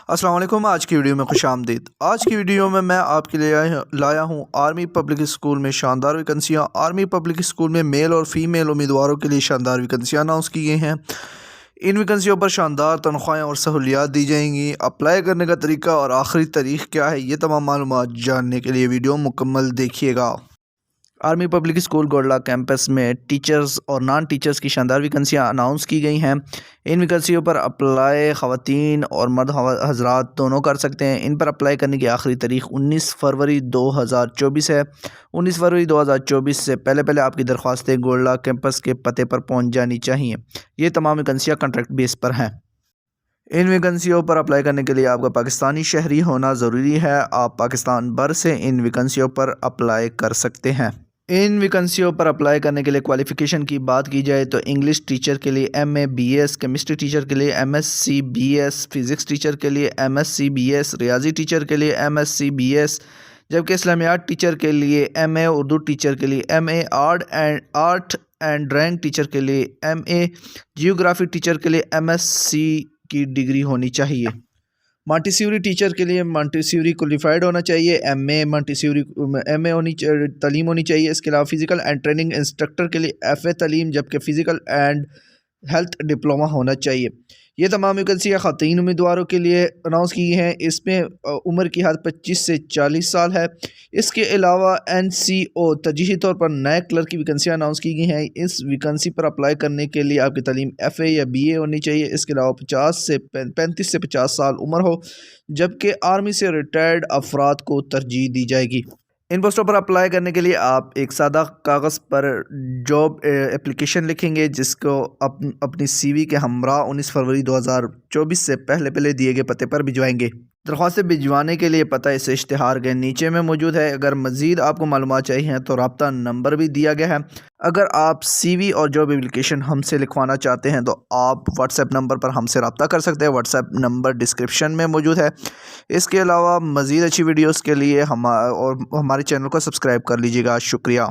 अस्सलाम वालेकुम। आज की वीडियो में खुशामदीद। आज की वीडियो में मैं आपके लिए लाया हूँ आर्मी पब्लिक स्कूल में शानदार वैकेंसियाँ। आर्मी पब्लिक स्कूल में मेल और फीमेल उम्मीदवारों के लिए शानदार वैकेंसियाँ अनाउंस की गई हैं। इन वैकेंसियों पर शानदार तनख्वाहें और सहूलियात दी जाएंगी। अप्लाई करने का तरीका और आखिरी तारीख क्या है, ये तमाम मालूमात जानने के लिए वीडियो मुकम्मल देखिएगा। आर्मी पब्लिक स्कूल गोल्डा कैंपस में टीचर्स और नॉन टीचर्स की शानदार वैकेंसियाँ अनाउंस की गई हैं। इन वैकेंसियों पर अप्लाई ख़वातीन और मर्द हजरात दोनों कर सकते हैं। इन पर अप्लाई करने की आखिरी तारीख 19 फरवरी 2024 है। 19 फरवरी 2024 से पहले पहले आपकी दरख्वास्तें गोल्डा कैंपस के पते पर पहुँच जानी चाहिए। ये तमाम वैकेंसियाँ कॉन्ट्रैक्ट बेस पर हैं। इन वैकेंसियों पर अप्लाई करने के लिए आपका पाकिस्तानी शहरी होना ज़रूरी है। आप पाकिस्तान भर से इन वैकेंसियों पर अप्लाई कर सकते हैं। इन वैकेंसियों पर अप्लाई करने के लिए क्वालिफ़िकेशन की बात की जाए तो इंग्लिश टीचर के लिए MA BS, केमिस्ट्री टीचर के लिए MSc BS, फ़िज़िक्स टीचर के लिए MSc BS, रियाजी टीचर के लिए MSc BS, जबकि इस्लामियात टीचर के लिए MA, उर्दू टीचर के लिए MA, art and drawing teacher के लिए MA, जियोग्राफी टीचर के लिए MSc की डिग्री होनी चाहिए। मॉन्टेसरी टीचर के लिए मॉन्टेसरी क्वालिफाइड होना चाहिए। MA मॉन्टेसरी MA तालीम होनी चाहिए। इसके अलावा फ़िज़िकल एंड ट्रेनिंग इंस्ट्रक्टर के लिए FA तालीम, जबकि फ़िज़िकल एंड हेल्थ डिप्लोमा होना चाहिए। ये तमाम वैकेंसियाँ ख़वातीन उम्मीदवारों के लिए अनाउंस की गई हैं। इसमें उम्र की हद 25 से 40 साल है। इसके अलावा NCO तरजीही तौर पर नए क्लर्क की वैकेंसियाँ अनाउंस की गई हैं। इस वैकेंसी पर अप्लाई करने के लिए आपकी तालीम FA या BA होनी चाहिए। इसके अलावा 35 से 50 साल उम्र हो, जबकि आर्मी से रिटायर्ड अफराद को तरजीह दी जाएगी। इन पोस्टों पर अप्लाई करने के लिए आप एक सादा कागज़ पर जॉब एप्लीकेशन लिखेंगे, जिसको अपनी CV के हमरा 19 फरवरी 2024 से पहले पहले दिए गए पते पर भिजवाएंगे। दरख्वास्तें भिजवाने के लिए पता इस इश्तिहार के नीचे में मौजूद है। अगर मज़ीद आपको मालूमात चाहिए तो रब्ता नंबर भी दिया गया है। अगर आप CV और जॉब एप्लीकेशन हमसे लिखवाना चाहते हैं तो आप व्हाट्सएप नंबर पर हमसे रब्ता कर सकते हैं। व्हाट्सएप नंबर डिस्क्रिप्शन में मौजूद है। इसके अलावा मज़ीद अच्छी वीडियोज़ के लिए हमारे चैनल को सब्सक्राइब कर लीजिएगा। शुक्रिया।